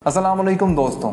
अस्सलाम वालेकुम दोस्तों।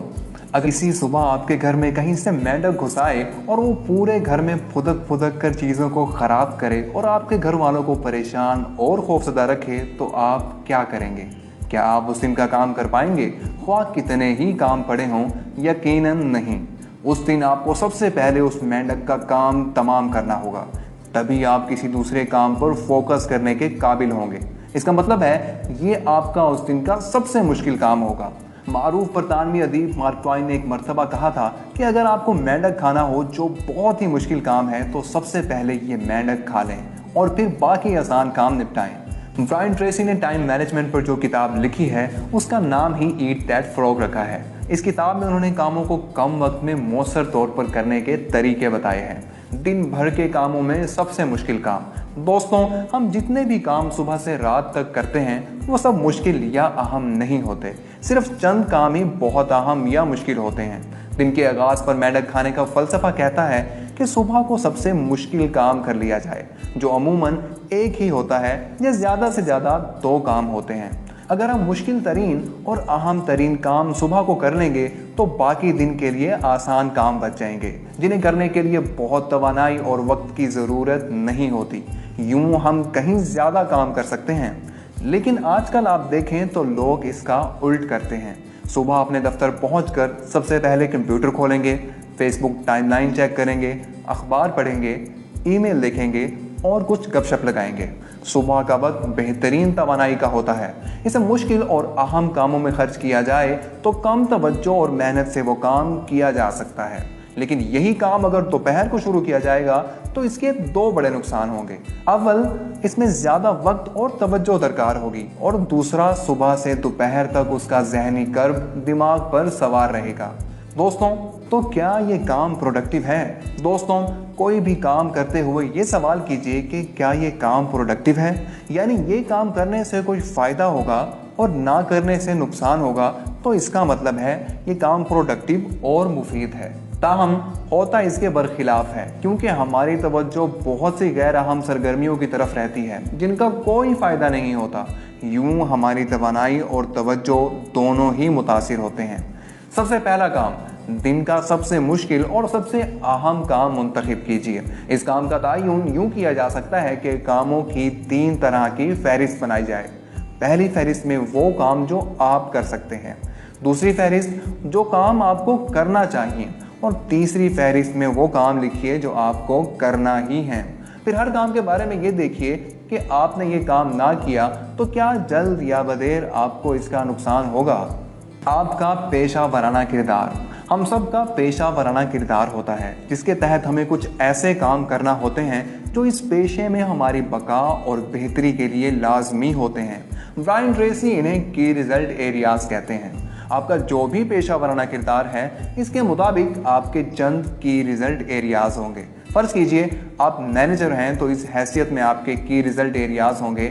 अगर इसी सुबह आपके घर में कहीं से मेंढक घुस आए और वो पूरे घर में फुदक फुदक कर चीज़ों को ख़राब करे और आपके घर वालों को परेशान और खौफजदा रखे, तो आप क्या करेंगे? क्या आप उस दिन का काम कर पाएंगे? ख्वाह कितने ही काम पड़े हों, यकीनन नहीं। उस दिन आपको सबसे पहले उस मेंढक का काम तमाम करना होगा, तभी आप किसी दूसरे काम पर फोकस करने के काबिल होंगे। इसका मतलब है ये आपका उस दिन का सबसे मुश्किल काम होगा। मारूफ बरतानवी अदीब मार्क ट्वाइन ने एक मरतबा कहा था कि अगर आपको मेंढक खाना हो जो बहुत ही मुश्किल काम है, तो सबसे पहले ये मेंढक खा लें और फिर बाकी आसान काम निपटाएं। ब्रायन ट्रेसी ने टाइम मैनेजमेंट पर जो किताब लिखी है उसका नाम ही ईट दैट फ्रॉग रखा है। इस किताब में उन्होंने कामों को कम वक्त में मौसर तौर पर करने के तरीके बताए हैं। दिन भर के कामों में सबसे मुश्किल काम। दोस्तों, हम जितने भी काम सुबह से रात तक करते हैं वो सब मुश्किल या अहम नहीं होते। सिर्फ चंद काम ही बहुत अहम या मुश्किल होते हैं। दिन के आगाज पर मेंढक खाने का फलसफा कहता है कि सुबह को सबसे मुश्किल काम कर लिया जाए, जो अमूमन एक ही होता है या ज़्यादा से ज़्यादा 2 काम होते हैं। अगर हम मुश्किल तरीन और अहम तरीन काम सुबह को कर लेंगे तो बाकी दिन के लिए आसान काम बच जाएंगे, जिन्हें करने के लिए बहुत तवानाई और वक्त की ज़रूरत नहीं होती। यूं हम कहीं ज़्यादा काम कर सकते हैं। लेकिन आजकल आप देखें तो लोग इसका उल्ट करते हैं। सुबह अपने दफ्तर पहुंचकर सबसे पहले कंप्यूटर खोलेंगे, फेसबुक टाइमलाइन चेक करेंगे, अखबार पढ़ेंगे, ईमेल लिखेंगे और कुछ गपशप लगाएंगे। सुबह का वक्त बेहतरीन तवानाई का होता है। इसे मुश्किल और अहम कामों में खर्च किया जाए तो कम तवज्जो और मेहनत से वो काम किया जा सकता है। लेकिन यही काम अगर दोपहर को शुरू किया जाएगा तो इसके 2 बड़े नुकसान होंगे। अव्वल, इसमें ज़्यादा वक्त और तवज्जो दरकार होगी, और दूसरा, सुबह से दोपहर तक उसका जहनी कर्ब दिमाग पर सवार रहेगा। दोस्तों, तो क्या ये काम प्रोडक्टिव है? दोस्तों, कोई भी काम करते हुए ये सवाल कीजिए कि क्या ये काम प्रोडक्टिव है, यानी ये काम करने से कोई फ़ायदा होगा और ना करने से नुकसान होगा, तो इसका मतलब है ये काम प्रोडक्टिव और मुफीद है। ताहम होता इसके बरखिलाफ है, क्योंकि हमारी तवज्जो बहुत सी गैर अहम सरगर्मियों की तरफ रहती है जिनका कोई फ़ायदा नहीं होता। यूं हमारी तवानाई और तवज्जो दोनों ही मुतासिर होते हैं। सबसे पहला काम, दिन का सबसे मुश्किल और सबसे अहम काम मुंतखब कीजिए। इस काम का तयन यूं किया जा सकता है कि कामों की 3 तरह की फहरिस्त बनाई जाए। पहली फहरिस्त में वो काम जो आप कर सकते हैं, दूसरी फहरिस्त जो काम आपको करना चाहिए, और तीसरी फहरिस्त में वो काम लिखिए जो आपको करना ही है। फिर हर काम के बारे में ये देखिए कि आपने ये काम ना किया तो क्या जल्द या बदेर आपको इसका नुकसान होगा। आपका पेशा वराना किरदार। हम सब का पेशा वराना किरदार होता है, जिसके तहत हमें कुछ ऐसे काम करना होते हैं जो इस पेशे में हमारी बका और बेहतरी के लिए लाजमी होते हैं। ब्रायन ट्रेसी इन्हें की रिजल्ट एरियाज कहते हैं। आपका जो भी पेशा वराना किरदार है, इसके मुताबिक आपके चंद की रिजल्ट एरियाज होंगे। फ़र्ज़ कीजिए आप मैनेजर हैं, तो इस हैसियत में आपके की रिजल्ट एरियाज होंगे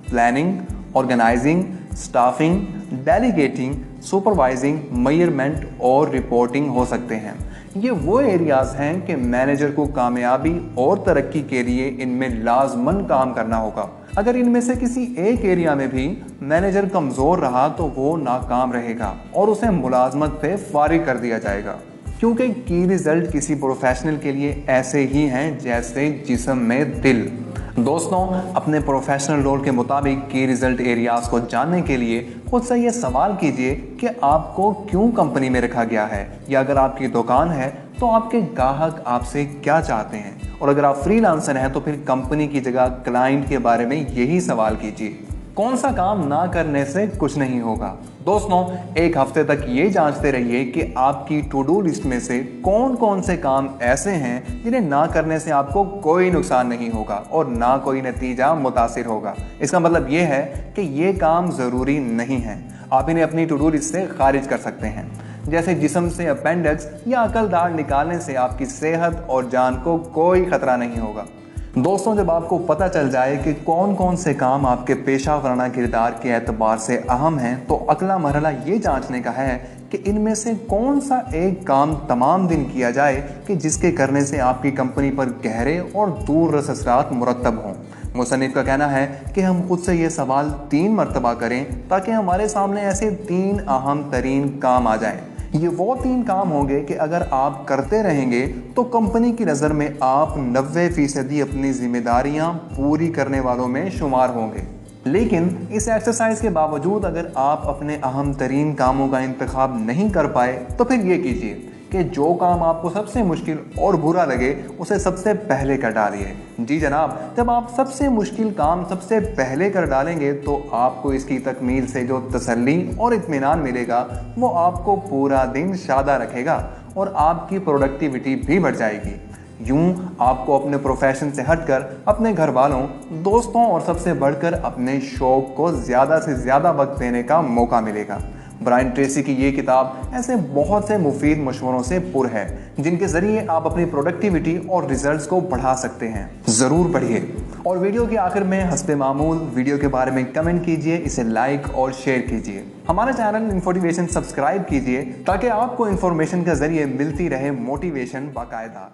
planning, organising, staffing, delegating, supervising, measurement और रिपोर्टिंग हो सकते हैं। ये वो एरियाज हैं कि मैनेजर को कामयाबी और तरक्की के लिए इनमें लाजमन काम करना होगा। अगर इनमें से किसी एक एरिया में भी मैनेजर कमज़ोर रहा तो वो नाकाम रहेगा और उसे मुलाजमत से फारिग कर दिया जाएगा, क्योंकि की रिजल्ट किसी प्रोफेशनल के लिए ऐसे ही हैं जैसे जिस्म में दिल। दोस्तों, अपने प्रोफेशनल रोल के मुताबिक की रिजल्ट एरियाज को जानने के लिए खुद से ये सवाल कीजिए कि आपको क्यों कंपनी में रखा गया है, या अगर आपकी दुकान है तो आपके ग्राहक आपसे क्या चाहते हैं, और अगर आप फ्रीलांसर हैं तो फिर कंपनी की जगह क्लाइंट के बारे में यही सवाल कीजिए। कौन सा काम ना करने से कुछ नहीं होगा। दोस्तों, एक हफ्ते तक ये जांचते रहिए कि आपकी टू डू लिस्ट में से कौन कौन से काम ऐसे हैं जिन्हें ना करने से आपको कोई नुकसान नहीं होगा और ना कोई नतीजा मुतासिर होगा। इसका मतलब ये है कि ये काम ज़रूरी नहीं है, आप इन्हें अपनी टू डू लिस्ट से खारिज कर सकते हैं। जैसे जिस्म से अपेंडिक्स या अकल दाढ़ निकालने से आपकी सेहत और जान को कोई खतरा नहीं होगा। दोस्तों, जब आपको पता चल जाए कि कौन कौन से काम आपके पेशा वराना किरदार के एतबार से अहम हैं, तो अगला मरहला ये जांचने का है कि इनमें से कौन सा एक काम तमाम दिन किया जाए कि जिसके करने से आपकी कंपनी पर गहरे और दूर रस असरात मुरतब हों। मुसन्निफ का कहना है कि हम खुद से ये सवाल 3 मरतबा करें ताकि हमारे सामने ऐसे 3 अहम तरीन काम आ जाएं। ये वो 3 काम होंगे कि अगर आप करते रहेंगे तो कंपनी की नज़र में आप 90% अपनी जिम्मेदारियां पूरी करने वालों में शुमार होंगे। लेकिन इस एक्सरसाइज के बावजूद अगर आप अपने अहम तरीन कामों का इंतखाब नहीं कर पाए तो फिर ये कीजिए कि जो काम आपको सबसे मुश्किल और बुरा लगे उसे सबसे पहले कर डालिए। जी जनाब, जब आप सबसे मुश्किल काम सबसे पहले कर डालेंगे तो आपको इसकी तकमील से जो तसल्ली और इत्मीनान मिलेगा वो आपको पूरा दिन शादा रखेगा और आपकी प्रोडक्टिविटी भी बढ़ जाएगी। यूं आपको अपने प्रोफेशन से हटकर अपने घर वालों, दोस्तों और सबसे बढ़कर अपने शौक को ज़्यादा से ज़्यादा वक्त देने का मौका मिलेगा। ब्रायन ट्रेसी की ये किताब ऐसे बहुत से मुफीद मशवरों से पुर है जिनके ज़रिए आप अपनी प्रोडक्टिविटी और रिजल्ट्स को बढ़ा सकते हैं। ज़रूर पढ़िए और वीडियो के आखिर में हस्बे मामूल वीडियो के बारे में कमेंट कीजिए, इसे लाइक और शेयर कीजिए। हमारे चैनल इन्फोटिवेशन सब्सक्राइब कीजिए ताकि आपको इन्फॉर्मेशन के ज़रिए मिलती रहे मोटिवेशन बाकायदा।